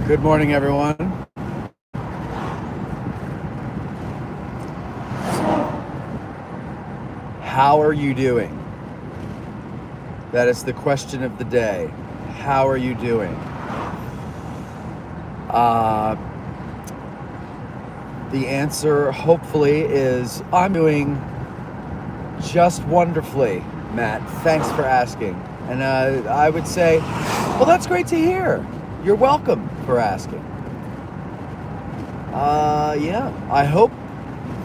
Good morning, everyone. How are you doing? That is the question of the day. How are you doing? The answer, hopefully, is I'm doing just wonderfully, Matt. Thanks for asking. And I would say, well, that's great to hear. You're welcome for asking. Yeah, I hope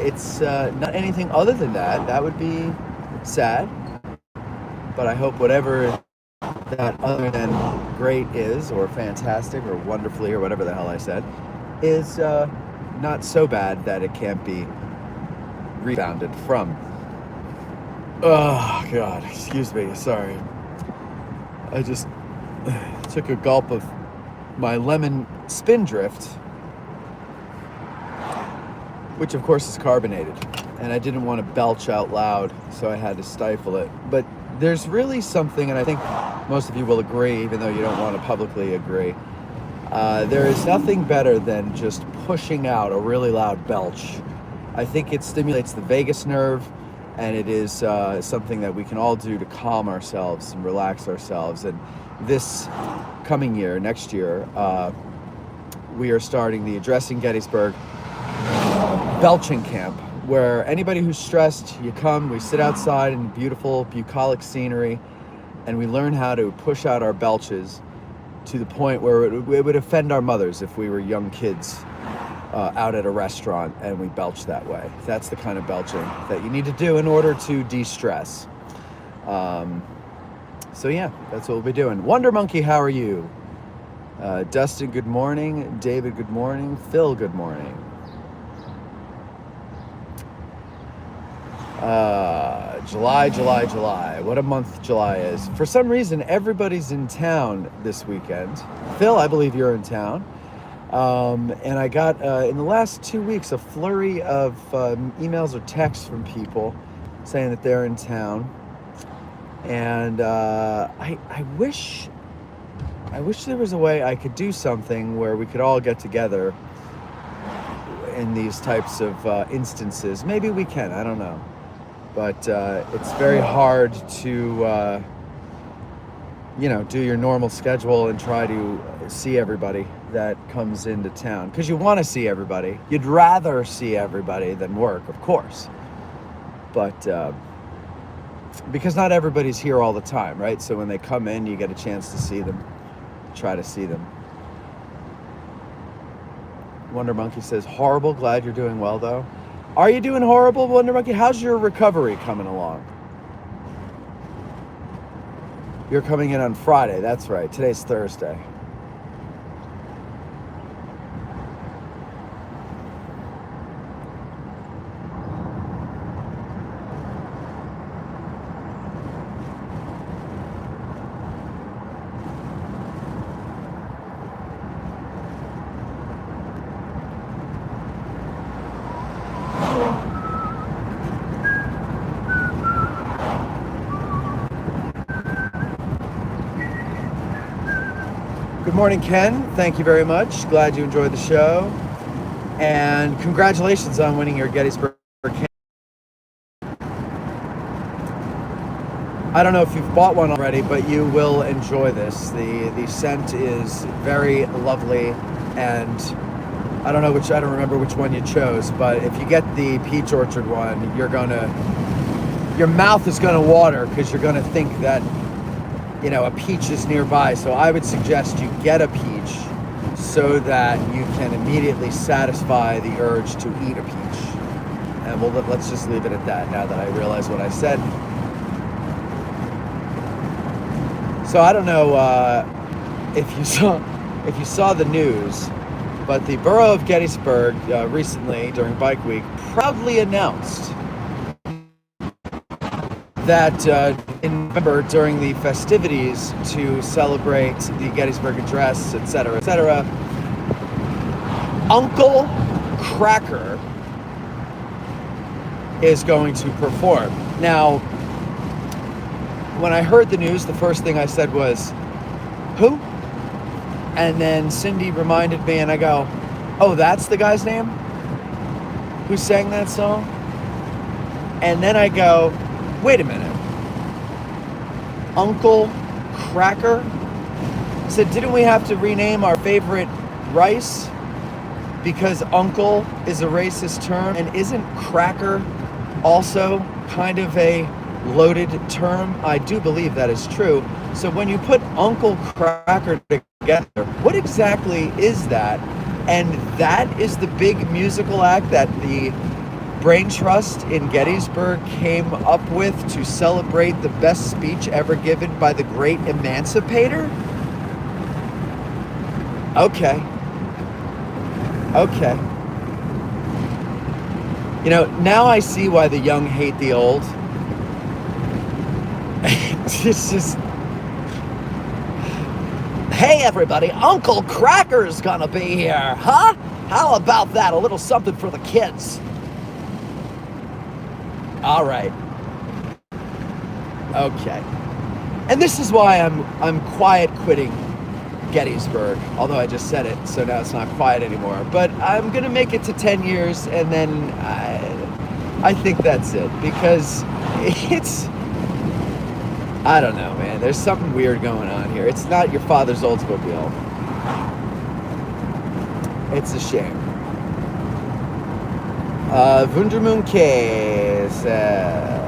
it's not anything other than that. That would be sad. But I hope whatever that other than great is, or fantastic, or wonderfully, or whatever the hell I said, is not so bad that it can't be rebounded from. Oh, God, excuse me, sorry. I just took a gulp of my lemon Spindrift, which of course is carbonated, and I didn't want to belch out loud, so I had to stifle it. But there's really something, and I think most of you will agree, even though you don't want to publicly agree, there is nothing better than just pushing out a really loud belch. I think it stimulates the vagus nerve, and it is something that we can all do to calm ourselves and relax ourselves. And this coming year, next year, we are starting the Addressing Gettysburg belching camp, where anybody who's stressed, you come, we sit outside in beautiful bucolic scenery, and we learn how to push out our belches to the point where it would offend our mothers if we were young kids out at a restaurant and we belch that way. That's the kind of belching that you need to do in order to de-stress. So yeah, that's what we'll be doing. Wonder Monkey, how are you? Dustin, good morning. David, good morning. Phil, good morning. July. What a month July is. For some reason, everybody's in town this weekend. Phil, I believe you're in town. And I got, in the last 2 weeks, a flurry of emails or texts from people saying that they're in town. And I wish there was a way I could do something where we could all get together in these types of instances. Maybe we can, I don't know. But it's very hard to, do your normal schedule and try to see everybody that comes into town. Because you want to see everybody. You'd rather see everybody than work, of course. But because not everybody's here all the time, right? So when they come in, you get a chance to see them, try to see them. Wonder Monkey says, horrible, glad you're doing well, though. Are you doing horrible, Wonder Monkey? How's your recovery coming along? You're coming in on Friday, that's right. Today's Thursday. Good morning, Ken. Thank you very much. Glad you enjoyed the show. And congratulations on winning your Gettysburg camp. I don't know if you've bought one already, but you will enjoy this. The scent is very lovely, and I don't remember which one you chose, but if you get the peach orchard one, your mouth is gonna water because you're gonna think that a peach is nearby. So I would suggest you get a peach so that you can immediately satisfy the urge to eat a peach. And let's just leave it at that now that I realize what I said. So I don't know if you saw the news, but the borough of Gettysburg recently during Bike Week proudly announced that in November, during the festivities to celebrate the Gettysburg Address, etc., Uncle Cracker is going to perform. Now, when I heard the news, the first thing I said was, who? And then Cindy reminded me, and I go, oh, that's the guy's name who sang that song? And then I go, wait a minute. Uncle Cracker? I said, didn't we have to rename our favorite rice? Because uncle is a racist term, and isn't cracker also kind of a loaded term? I do believe that is true. So when you put Uncle Cracker together, what exactly is that? And that is the big musical act that the Brain Trust in Gettysburg came up with to celebrate the best speech ever given by the great emancipator? Okay. You know, now I see why the young hate the old. It's just... Hey everybody, Uncle Cracker's gonna be here, huh? How about that? A little something for the kids. All right. Okay. And this is why I'm quiet quitting Gettysburg, although I just said it, so now it's not quiet anymore. But I'm gonna make it to 10 years, and then I think that's it, because it's, I don't know, man. There's something weird going on here. It's not your father's Oldsmobile. It's a shame. Wundermoon K says,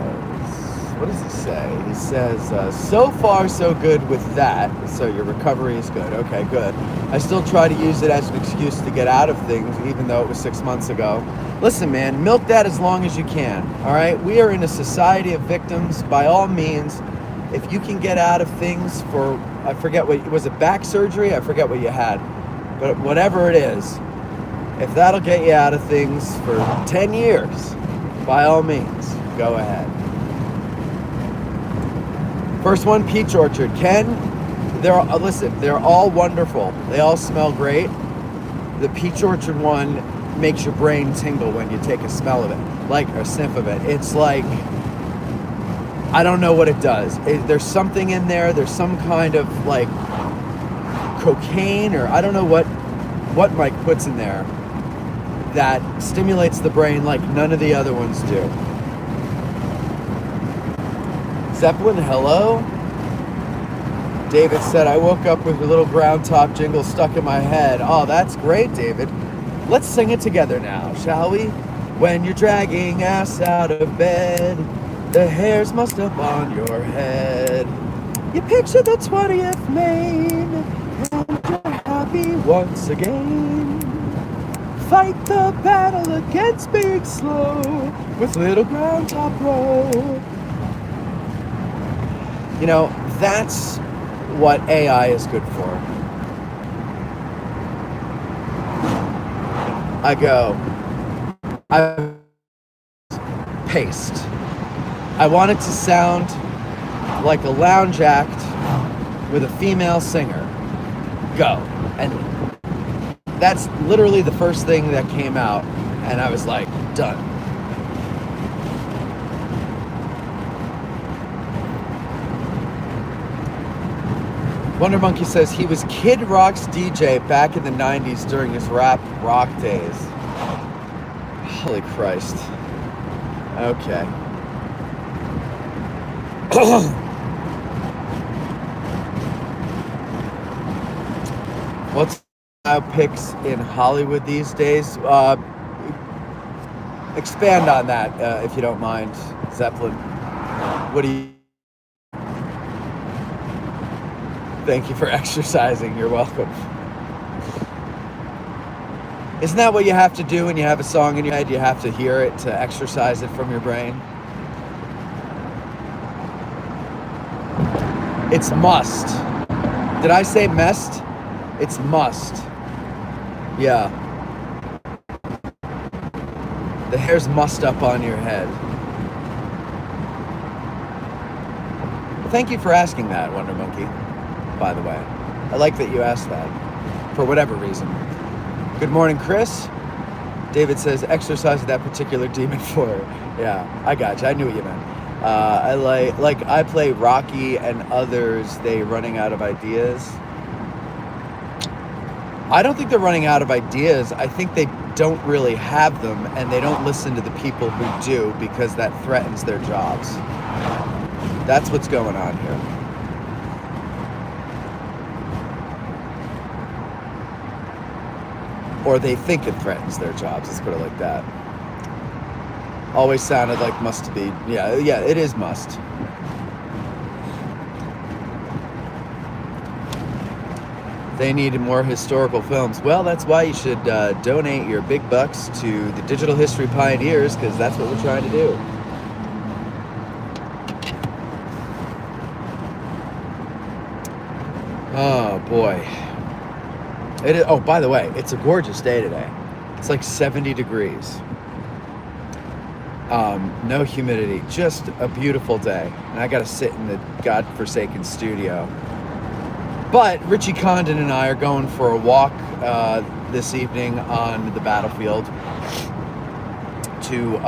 what does he say? He says, so far so good with that. So your recovery is good. Okay, good. I still try to use it as an excuse to get out of things, even though it was 6 months ago. Listen, man, milk that as long as you can. All right? We are in a society of victims. By all means, if you can get out of things for, I forget what, was it back surgery? I forget what you had. But whatever it is, if that'll get you out of things for 10 years, by all means, go ahead. First one, Peach Orchard. Ken, listen, they're all wonderful. They all smell great. The Peach Orchard one makes your brain tingle when you take a smell of it, like a sniff of it. It's like, I don't know what it does. There's something in there. There's some kind of like cocaine, or I don't know what Mike puts in there that stimulates the brain like none of the other ones do. Zeppelin, hello. David said, I woke up with a little ground top jingle stuck in my head. Oh, that's great, David. Let's sing it together now, shall we? When you're dragging ass out of bed, the hairs must up on your head. You picture the 20th Maine, and you're happy once again. Fight the battle against being slow with little ground top roll. You know, that's what AI is good for. I paste. I want it to sound like a lounge act with a female singer. Go. And that's literally the first thing that came out, and I was like, done. Wonder Monkey says he was Kid Rock's DJ back in the 90s during his rap rock days. Holy Christ. Okay. What's picks in Hollywood these days? Expand on that if you don't mind, Zeppelin. What do you... Thank you for exercising. You're welcome. Isn't that what you have to do when you have a song in your head? You have to hear it to exercise it from your brain. It's must. Did I say must? It's must. Yeah. The hairs must up on your head. Thank you for asking that, Wonder Monkey, by the way. I like that you asked that, for whatever reason. Good morning, Chris. David says, exercise that particular demon for her. Yeah, I got you. I knew what you meant. I play Rocky and others, they running out of ideas. I don't think they're running out of ideas. I think they don't really have them, and they don't listen to the people who do, because that threatens their jobs. That's what's going on here. Or they think it threatens their jobs. Let's put it like that. Always sounded like must be. Yeah, it is must. They need more historical films. Well, that's why you should donate your big bucks to the Digital History Pioneers, because that's what we're trying to do. Oh, boy. It is, oh, by the way, it's a gorgeous day today. It's like 70 degrees. No humidity. Just a beautiful day. And I got to sit in the godforsaken studio. But Richie Condon and I are going for a walk this evening on the battlefield to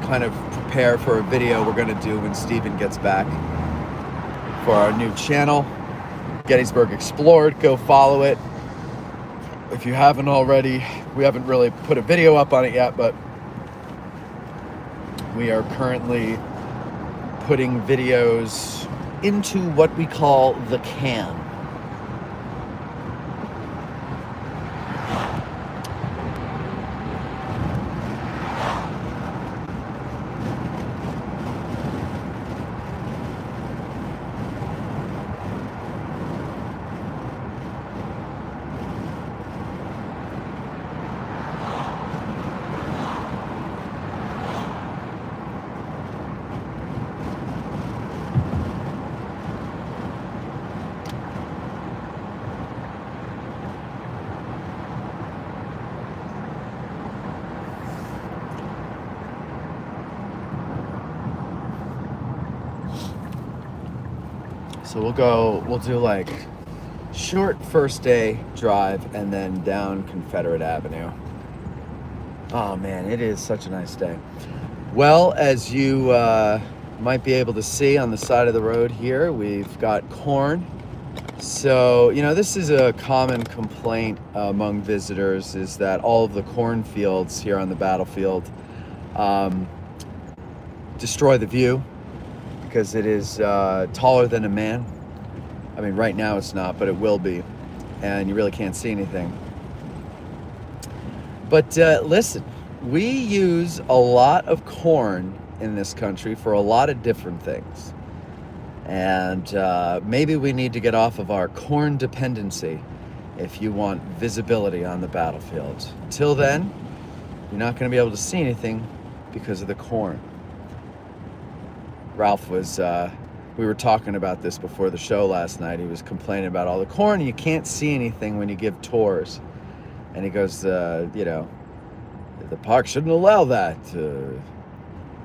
kind of prepare for a video we're going to do when Stephen gets back for our new channel, Gettysburg Explored. Go follow it. If you haven't already, we haven't really put a video up on it yet, but we are currently putting videos into what we call the can. So we'll do like short first day drive and then down Confederate Avenue. Oh man, it is such a nice day. Well, as you might be able to see on the side of the road here, we've got corn. So, you know, this is a common complaint among visitors, is that all of the cornfields here on the battlefield destroy the view, because it is taller than a man. I mean, right now it's not, but it will be. And you really can't see anything. But listen, we use a lot of corn in this country for a lot of different things. And maybe we need to get off of our corn dependency if you want visibility on the battlefield. Until then, you're not going to be able to see anything because of the corn. Ralph was, we were talking about this before the show last night. He was complaining about all the corn. You can't see anything when you give tours. And he goes, you know, the park shouldn't allow that.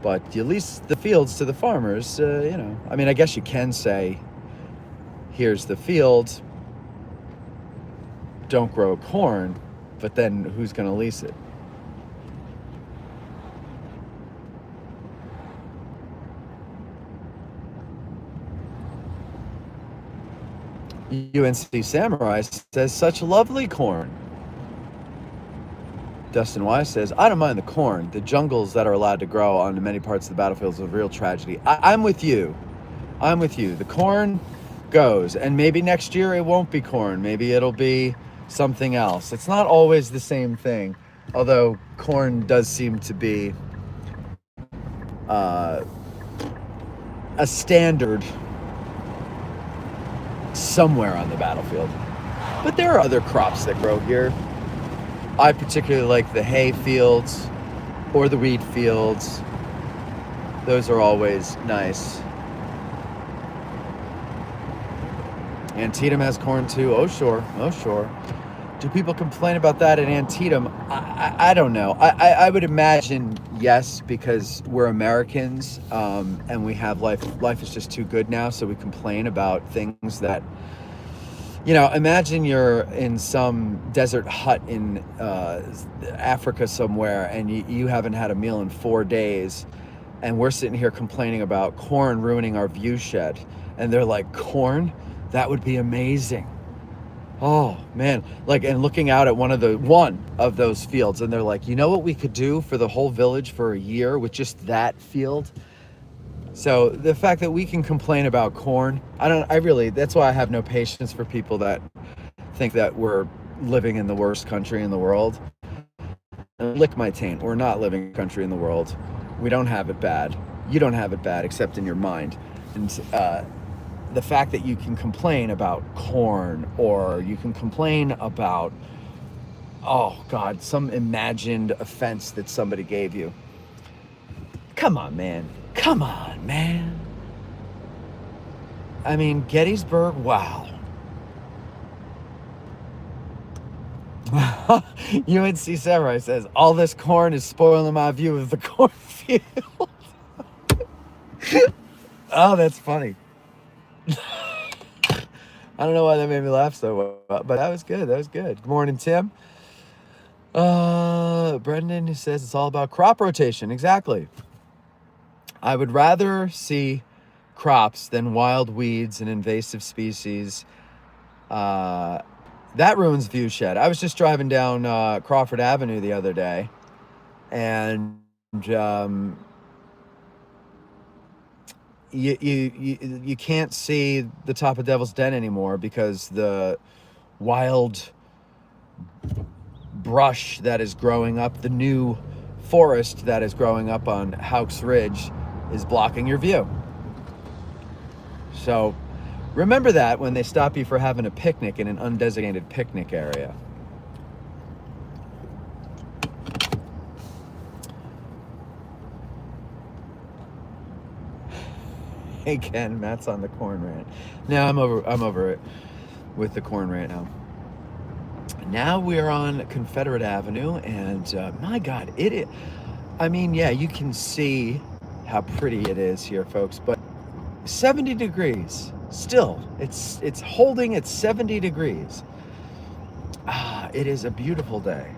But you lease the fields to the farmers, you know. I mean, I guess you can say, here's the field, don't grow corn, but then who's going to lease it? UNC Samurai says, such lovely corn. Dustin Wise says, I don't mind the corn. The jungles that are allowed to grow on many parts of the battlefield is a real tragedy. I'm with you. I'm with you. The corn goes, and maybe next year it won't be corn. Maybe it'll be something else. It's not always the same thing, although corn does seem to be a standard somewhere on the battlefield. But there are other crops that grow here. I particularly like the hay fields or the wheat fields. Those are always nice. Antietam has corn too. Oh sure, oh sure. Do people complain about that at Antietam? I don't know. I would imagine yes, because we're Americans, and we have life is just too good now, so we complain about things that, you know, imagine you're in some desert hut in Africa somewhere, and you haven't had a meal in 4 days, and we're sitting here complaining about corn ruining our view shed, and they're like, corn? That would be amazing. Oh man, like, and looking out at one of those fields, and they're like, you know what we could do for the whole village for a year with just that field? So the fact that we can complain about corn, that's why I have no patience for people that think that we're living in the worst country in the world. And lick my taint. We're not living in a country in the world. We don't have it bad. You don't have it bad except in your mind. And the fact that you can complain about corn, or you can complain about, oh God, some imagined offense that somebody gave you. Come on, man. Come on, man. I mean, Gettysburg, wow. UNC Samurai says, all this corn is spoiling my view of the cornfield. Oh, that's funny. I don't know why that made me laugh so well, but that was good. That was good. Good morning, Tim. Brendan says it's all about crop rotation. Exactly. I would rather see crops than wild weeds and invasive species. That ruins viewshed. I was just driving down Crawford Avenue the other day, and you can't see the top of Devil's Den anymore because the wild brush that is growing up, the new forest that is growing up on Houck's Ridge, is blocking your view. So remember that when they stop you for having a picnic in an undesignated picnic area. Hey Ken, Matt's on the corn rant. Now I'm over it with the corn rant now. Now we're on Confederate Avenue, and my God, I mean, yeah, you can see how pretty it is here, folks, but 70 degrees. Still, it's holding at 70 degrees. It is a beautiful day.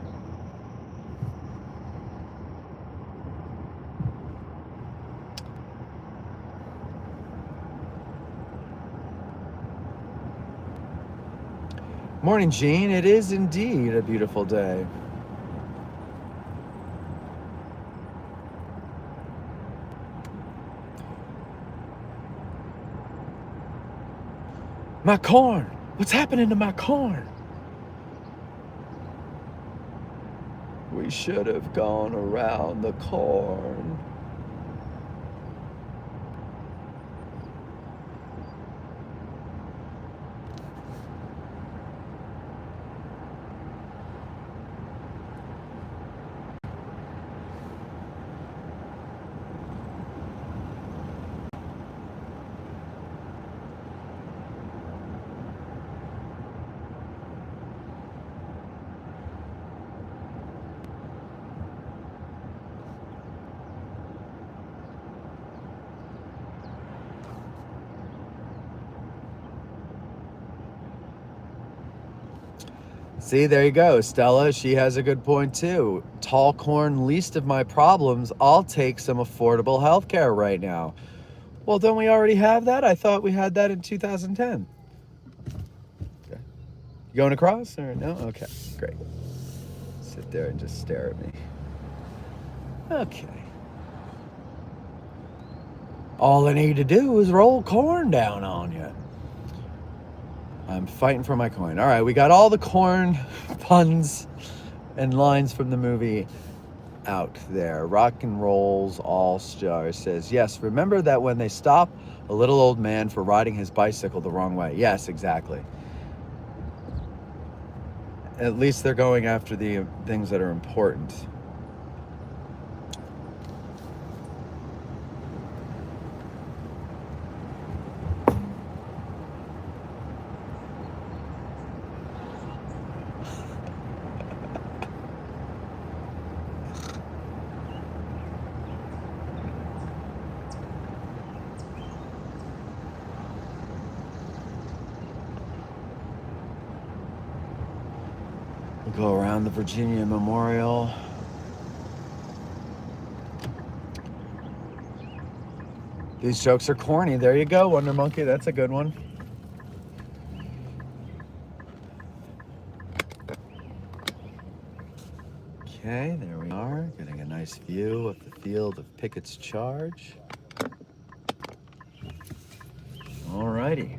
Morning, Jean. It is indeed a beautiful day. My corn. What's happening to my corn? We should have gone around the corn. See, there you go, Stella. She has a good point too. Tall corn, least of my problems. I'll take some affordable health care right now. Well, don't we already have that? I thought we had that in 2010. Okay. You going across or no? Okay, great. Sit there and just stare at me. Okay. All I need to do is roll corn down on you. I'm fighting for my coin. All right, we got all the corn puns and lines from the movie out there. Rock and Rolls All Star says, yes, remember that when they stop a little old man for riding his bicycle the wrong way. Yes, exactly. At least they're going after the things that are important. Go around the Virginia Memorial. These jokes are corny. There you go, Wonder Monkey. That's a good one. Okay, there we are, getting a nice view of the field of Pickett's charge. All righty.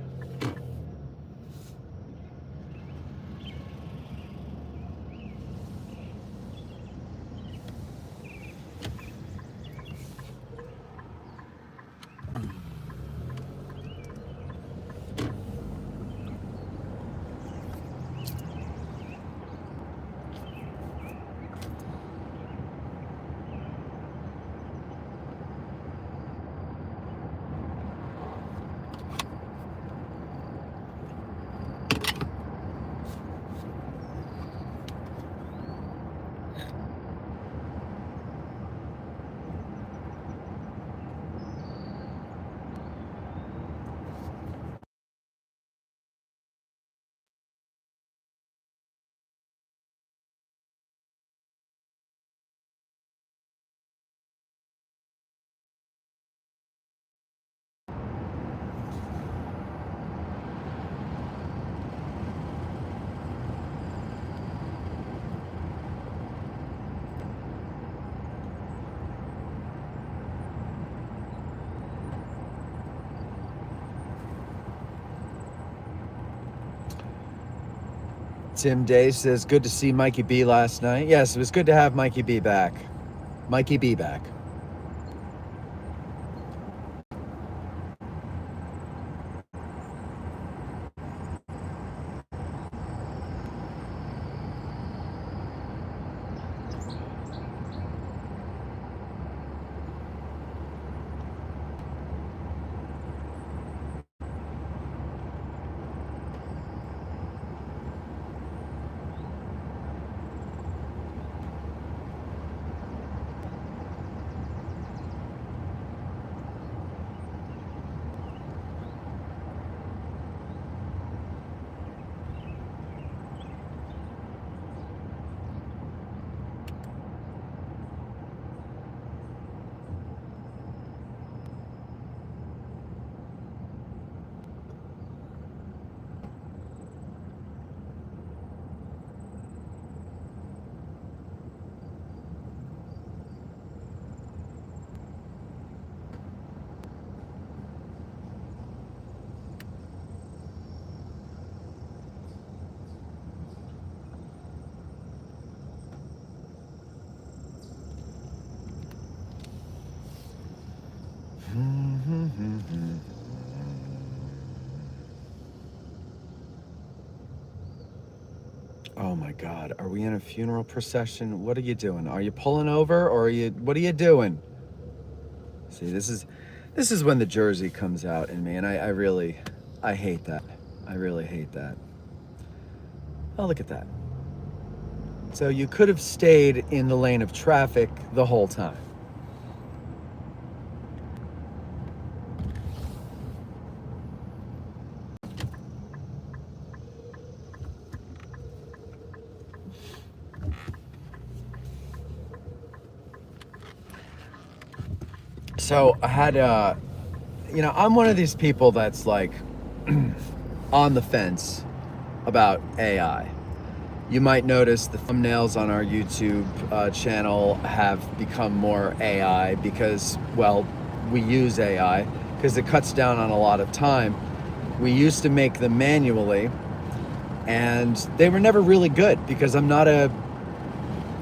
Tim Day says, good to see Mikey B last night. Yes, it was good to have Mikey B back. Mikey B back. Oh my God, are we in a funeral procession? What are you doing? Are you pulling over or what are you doing? See, this is when the Jersey comes out in me, and I hate that. I really hate that. Oh, look at that. So you could have stayed in the lane of traffic the whole time. So I had, I'm one of these people that's like on the fence about AI. You might notice the thumbnails on our YouTube channel have become more AI because, well, we use AI because it cuts down on a lot of time. We used to make them manually, and they were never really good because I'm not a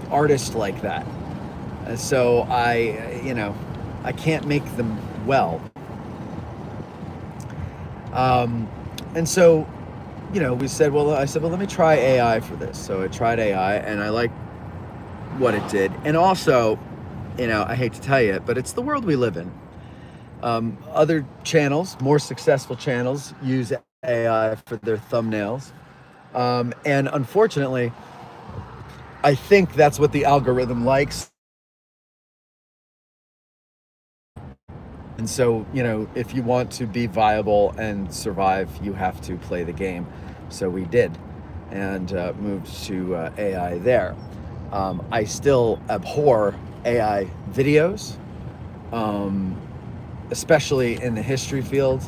artist like that. So I can't make them well. And so, I said, well, let me try AI for this. So I tried AI, and I liked what it did. And also, I hate to tell you, but it's the world we live in. Other channels, more successful channels, use AI for their thumbnails. And unfortunately, I think that's what the algorithm likes. And so, if you want to be viable and survive, you have to play the game. So we did, and moved to AI there. I still abhor AI videos, especially in the history field.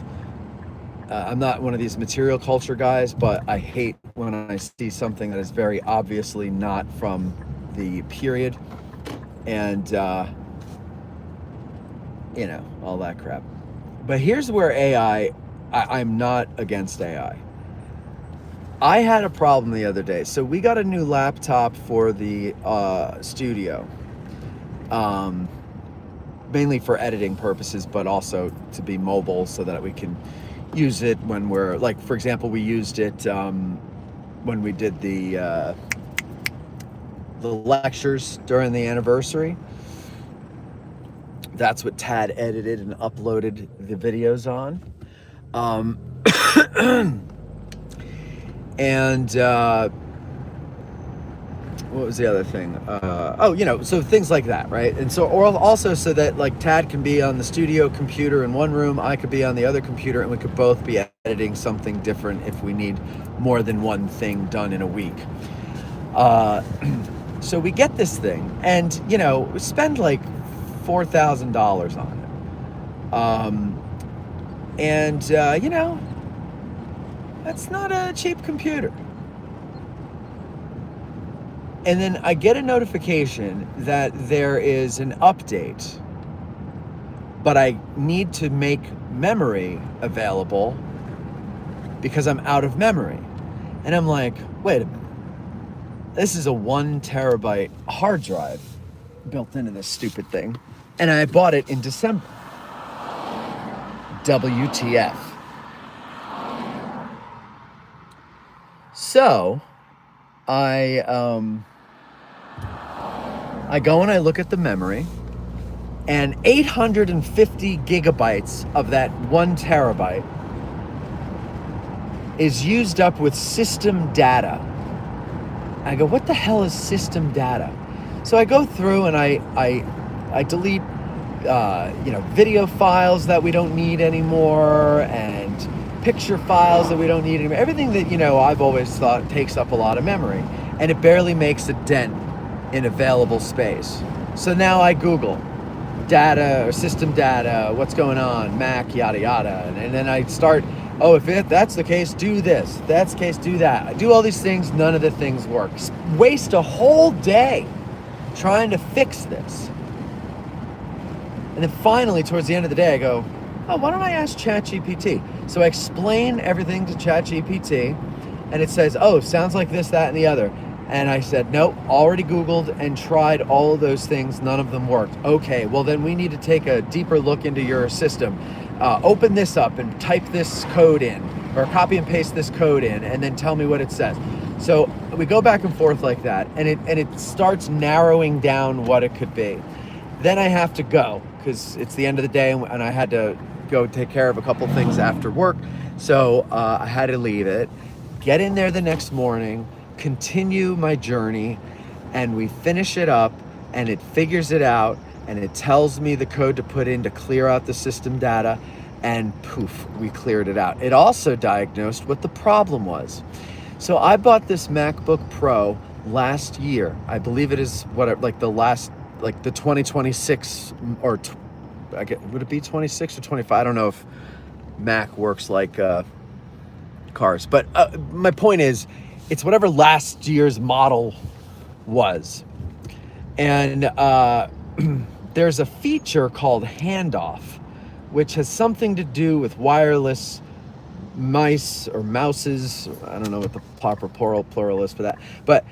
I'm not one of these material culture guys, but I hate when I see something that is very obviously not from the period, and you know, all that crap. But here's where I'm not against AI. I had a problem the other day. So we got a new laptop for the studio, mainly for editing purposes, but also to be mobile so that we can use it when we're, like, for example, we used it when we did the lectures during the anniversary. That's what Tad edited and uploaded the videos on. And what was the other thing? Oh, you know, so things like that, right? And so, or also so that, like, Tad can be on the studio computer in one room, I could be on the other computer, and we could both be editing something different if we need more than one thing done in a week. So we get this thing, and, you know, we spend like $4,000 on it. And you know, that's not a cheap computer. And then I get a notification that there is an update, but I need to make memory available because I'm out of memory. And I'm like, wait a minute. This is a 1 terabyte hard drive built into this stupid thing. And I bought it in December. WTF. So I go and I look at the memory, and 850 gigabytes of that 1 terabyte is used up with system data. I go, what the hell is system data? So I go through and I delete you know, video files that we don't need anymore, and picture files that we don't need anymore. Everything that, you know, I've always thought takes up a lot of memory, and it barely makes a dent in available space. So now I Google data or system data, what's going on, Mac, yada yada, and then I start, oh, if that's the case, do this. If that's the case, do that. I do all these things, none of the things work. Waste a whole day trying to fix this. And then finally, towards the end of the day, I go, oh, why don't I ask ChatGPT? So I explain everything to ChatGPT, and it says, oh, sounds like this, that, and the other. And I said, nope, already Googled and tried all of those things. None of them worked. Okay, well, then we need to take a deeper look into your system. Open this up and type this code in, or copy and paste this code in, and then tell me what it says. So we go back and forth like that, and it starts narrowing down what it could be. Then I have to go, because it's the end of the day, and I had to go take care of a couple things after work. So I had to leave it, get in there the next morning, continue my journey, and we finish it up, and it figures it out, and it tells me the code to put in to clear out the system data, and poof, we cleared it out. It also diagnosed what the problem was. So I bought this MacBook Pro last year. I believe it is like the 2026, or would it be 26 or 25? I don't know if Mac works like cars, but my point is, it's whatever last year's model was. And there's a feature called handoff, which has something to do with wireless mice or mouses. I don't know what the proper plural is for that, but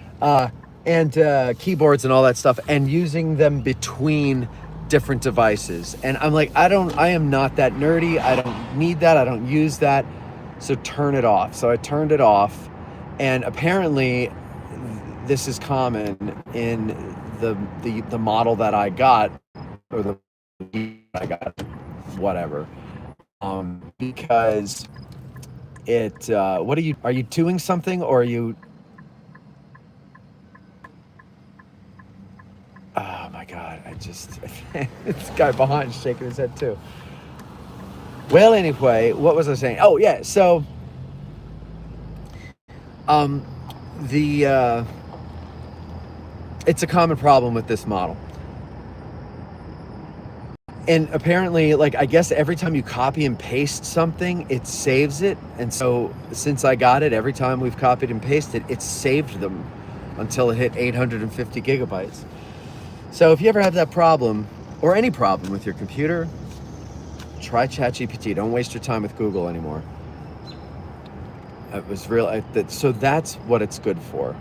and keyboards and all that stuff, and using them between different devices. And I'm like, I am not that nerdy. I don't need that. I don't use that. So turn it off. So I turned it off, and apparently this is common in the model that I got, or the I got, whatever. Because it are you doing something, or are you? Oh my God, this guy behind is shaking his head too. Well, anyway, what was I saying? Oh yeah, so it's a common problem with this model. And apparently, like, I guess every time you copy and paste something, it saves it. And so since I got it, every time we've copied and pasted, it's saved them until it hit 850 gigabytes. So if you ever have that problem, or any problem with your computer, try ChatGPT. Don't waste your time with Google anymore. It was real. So that's what it's good for.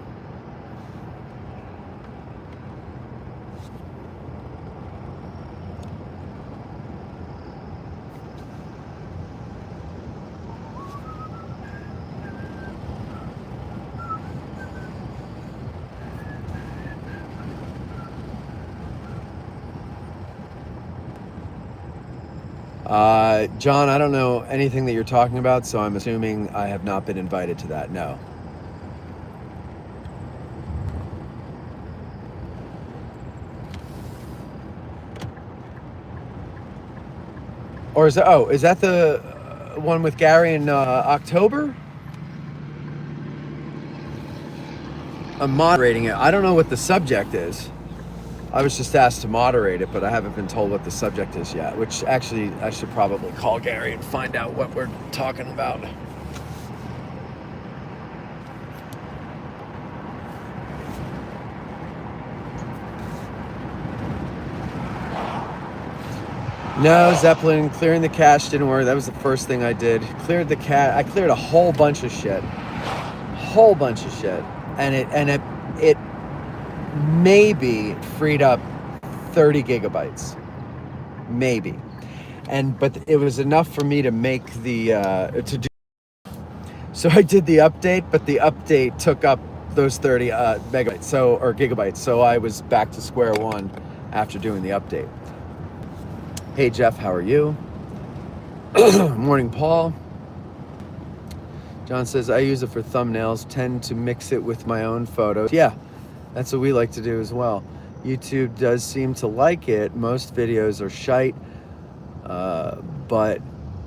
John, I don't know anything that you're talking about, so I'm assuming I have not been invited to that. No. Or is that the one with Gary in October? I'm moderating it. I don't know what the subject is. I was just asked to moderate it, but I haven't been told what the subject is yet, which actually I should probably call Gary and find out what we're talking about. No, Zeppelin, clearing the cache didn't work. That was the first thing I did. Cleared the cache. I cleared a whole bunch of shit. And it maybe freed up 30 gigabytes. Maybe. But it was enough for me to make to do. So I did the update, but the update took up those 30 megabytes, or gigabytes. So I was back to square one after doing the update. Hey Jeff, how are you? Morning, Paul. John says, I use it for thumbnails, tend to mix it with my own photos. Yeah, that's what we like to do as well. YouTube does seem to like it. Most videos are shite, but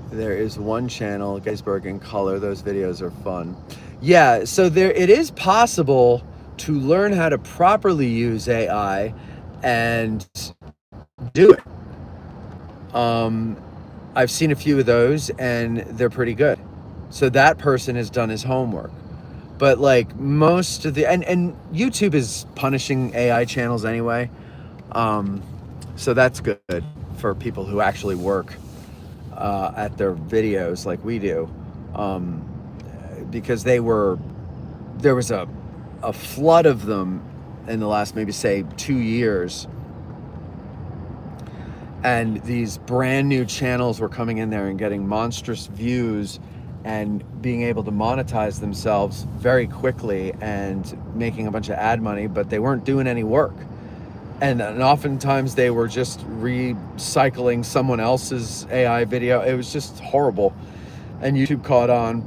there is one channel, Gettysburg in color. Those videos are fun. Yeah, so it is possible to learn how to properly use AI and do it. I've seen a few of those and they're pretty good. So that person has done his homework. But like most of and YouTube is punishing AI channels anyway. So that's good for people who actually work at their videos like we do. Because there was a flood of them in the last maybe say 2 years. And these brand new channels were coming in there and getting monstrous views and being able to monetize themselves very quickly and making a bunch of ad money, but they weren't doing any work. And oftentimes they were just recycling someone else's AI video. It was just horrible. And YouTube caught on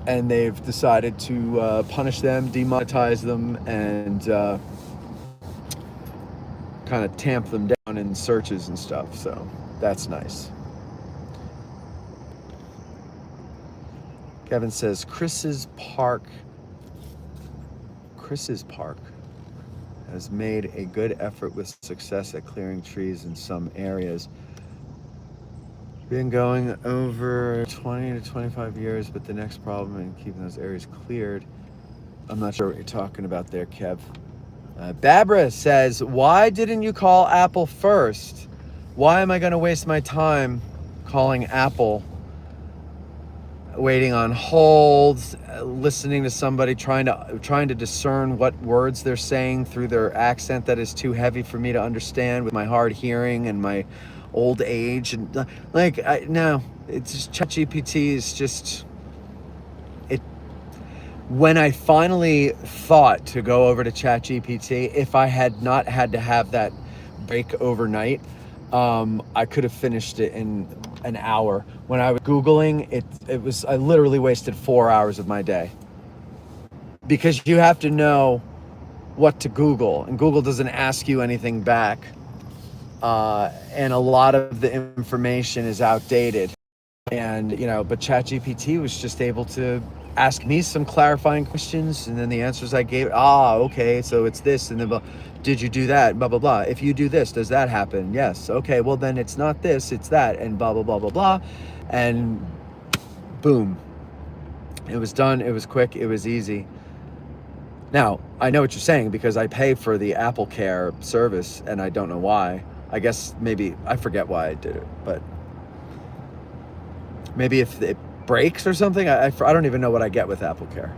and they've decided to punish them, demonetize them, and kind of tamp them down in searches and stuff. So that's nice. Kevin says Chris's Park has made a good effort with success at clearing trees in some areas. Been going over 20 to 25 years, but the next problem in keeping those areas cleared. I'm not sure what you're talking about there, Kev. Barbara says, why didn't you call Apple first? Why am I going to waste my time calling Apple, waiting on hold, listening to somebody trying to discern what words they're saying through their accent that is too heavy for me to understand with my hard hearing and my old age? And no, it's just ChatGPT is just it. When I finally thought to go over to ChatGPT, if I had not had to have that break overnight, I could have finished it in an hour. When I was Googling, I literally wasted 4 hours of my day. Because you have to know what to Google, and Google doesn't ask you anything back. And a lot of the information is outdated. And, but ChatGPT was just able to ask me some clarifying questions, and then the answers I gave, okay, so it's this, and then did you do that, blah blah blah, if you do this, does that happen? Yes. Okay, well then it's not this, it's that, and blah blah blah blah blah, and boom, it was done. It was quick, it was easy. Now, I know what you're saying because I pay for the Apple Care service and I don't know why. I guess maybe, I forget why I did it, but maybe if it breaks or something, I don't even know what I get with Apple Care.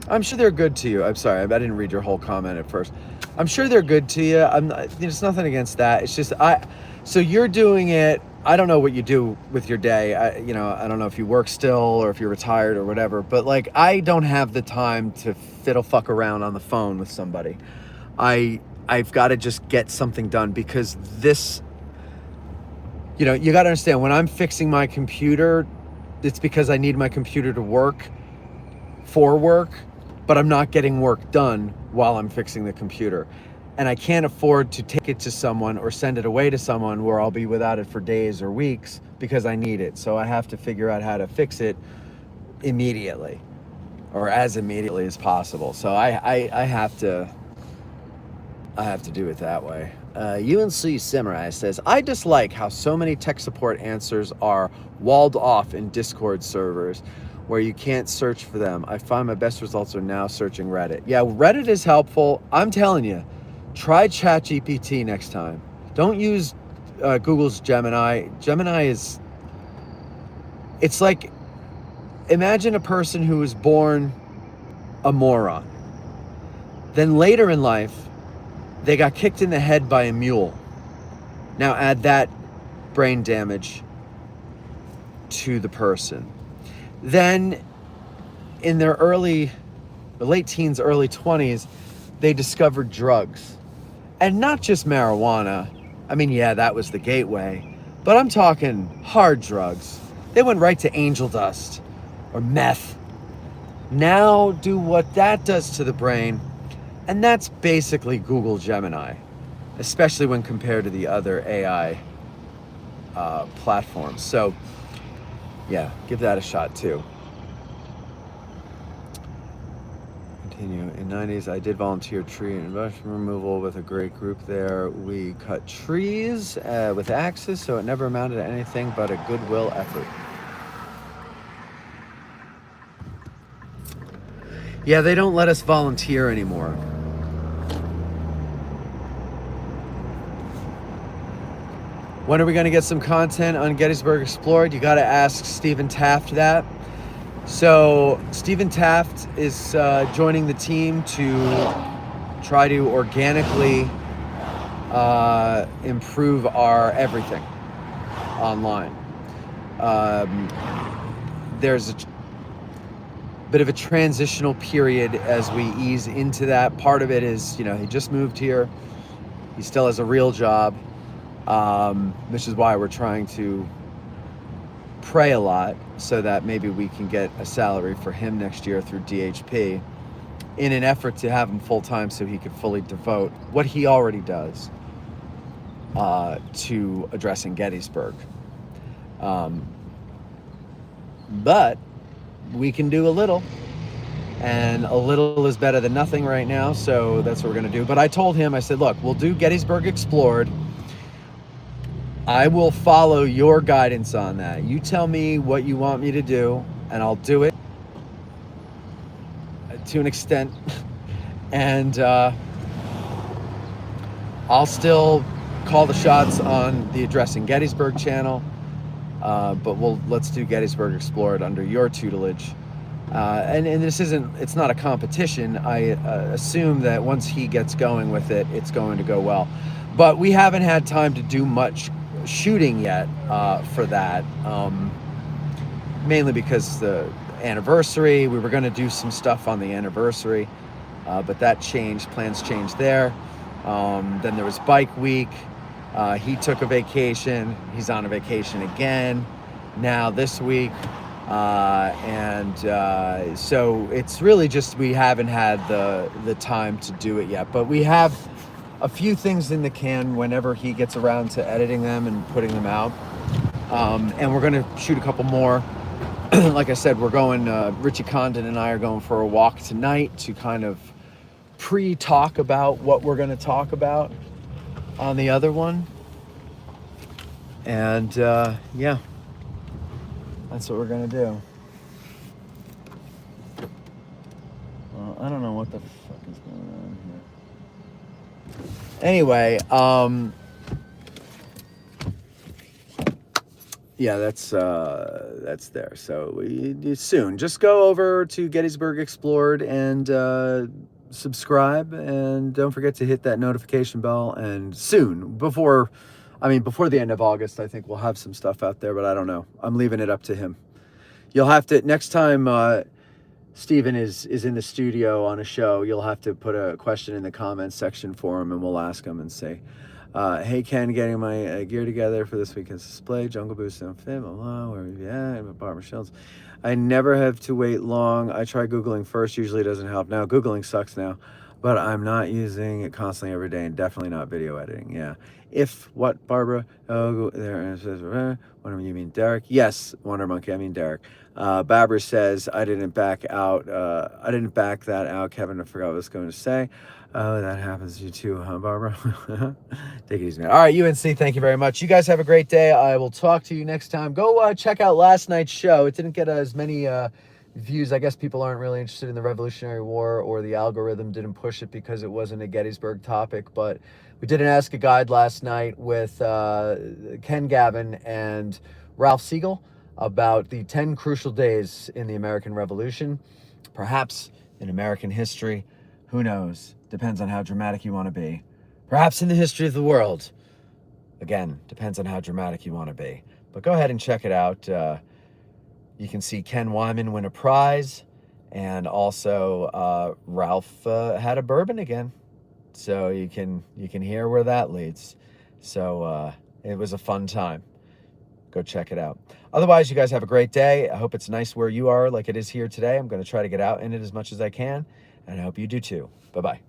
I'm sure they're good to you. I'm sorry, I didn't read your whole comment at first. I'm sure they're good to you. There's nothing against that. It's just, so you're doing it. I don't know what you do with your day. I don't know if you work still or if you're retired or whatever, but like, I don't have the time to fiddle fuck around on the phone with somebody. I've got to just get something done because this, you got to understand, when I'm fixing my computer, it's because I need my computer to work for work, but I'm not getting work done while I'm fixing the computer. And I can't afford to take it to someone or send it away to someone where I'll be without it for days or weeks because I need it. So I have to figure out how to fix it immediately or as immediately as possible. So I have to do it that way. UNC Samurai says, I dislike how so many tech support answers are walled off in Discord servers where you can't search for them. I find my best results are now searching Reddit. Yeah, Reddit is helpful. I'm telling you, try ChatGPT next time. Don't use Google's Gemini. Gemini it's like, imagine a person who was born a moron. Then later in life, they got kicked in the head by a mule. Now add that brain damage to the person. Then in their late teens, early 20s, they discovered drugs. And not just marijuana. I mean, yeah, that was the gateway. But I'm talking hard drugs. They went right to angel dust or meth. Now do what that does to the brain. And that's basically Google Gemini, especially when compared to the other AI platforms. So yeah, give that a shot too. Continue. In 90s, I did volunteer tree and mushroom removal with a great group there. We cut trees with axes, so it never amounted to anything but a goodwill effort. Yeah, they don't let us volunteer anymore. When are we going to get some content on Gettysburg Explored? You got to ask Stephen Taft that. So Stephen Taft is joining the team to try to organically improve our everything online. There's a bit of a transitional period as we ease into that. Part of it is, he just moved here. He still has a real job. Which is why we're trying to pray a lot so that maybe we can get a salary for him next year through DHP in an effort to have him full-time so he could fully devote what he already does to addressing Gettysburg. But we can do a little, and a little is better than nothing right now, so that's what we're going to do. But I told him, I said, look, we'll do Gettysburg Explored. I will follow your guidance on that. You tell me what you want me to do, and I'll do it to an extent. And I'll still call the shots on the Addressing Gettysburg channel, but let's do Gettysburg Explored under your tutelage. And it's not a competition. I assume that once he gets going with it, it's going to go well. But we haven't had time to do much shooting yet for that, mainly because the anniversary, we were going to do some stuff on the anniversary, but that changed, plans changed there. Then there was bike week. He took a vacation. He's on a vacation again now this week. So it's really just, we haven't had the time to do it yet, but we have a few things in the can whenever he gets around to editing them and putting them out. And we're going to shoot a couple more. Like I said, we're going, Richie Condon and I are going for a walk tonight to kind of pre-talk about what we're going to talk about on the other one. And yeah, that's what we're going to do. I don't know what the fuck is going on here. Anyway, yeah, that's there. So soon, just go over to Gettysburg Explored and subscribe, and don't forget to hit that notification bell. And soon, before the end of August, I think we'll have some stuff out there, but I don't know. I'm leaving it up to him. You'll have to, next time Steven is in the studio on a show, you'll have to put a question in the comments section for him, and we'll ask him and say, hey Ken, getting my gear together for this weekend's display, Jungle Boost and Fit, where are you at? Barbara Shields. I never have to wait long. I try Googling first, usually doesn't help. Now, Googling sucks now, but I'm not using it constantly every day, and definitely not video editing. Yeah. If what, Barbara? Oh, there it says, Wonder, you mean Derek? Yes, Wonder Monkey, I mean Derek. Barbara says, I didn't back that out, Kevin. I forgot what I was going to say. Oh, that happens to you too, huh, Barbara? Take it easy, man. All right, UNC, thank you very much. You guys have a great day. I will talk to you next time. Go check out last night's show. It didn't get as many views. I guess people aren't really interested in the Revolutionary War, or the algorithm didn't push it because it wasn't a Gettysburg topic. But we did an Ask a Guide last night with Ken Gavin and Ralph Siegel about the 10 crucial days in the American Revolution, perhaps in American history. Who knows? Depends on how dramatic you want to be. Perhaps in the history of the world. Again, depends on how dramatic you want to be. But go ahead and check it out. You can see Ken Wyman win a prize, and also Ralph had a bourbon again. So you can hear where that leads. So it was a fun time. Go check it out. Otherwise, you guys have a great day. I hope it's nice where you are like it is here today. I'm going to try to get out in it as much as I can, and I hope you do too. Bye-bye.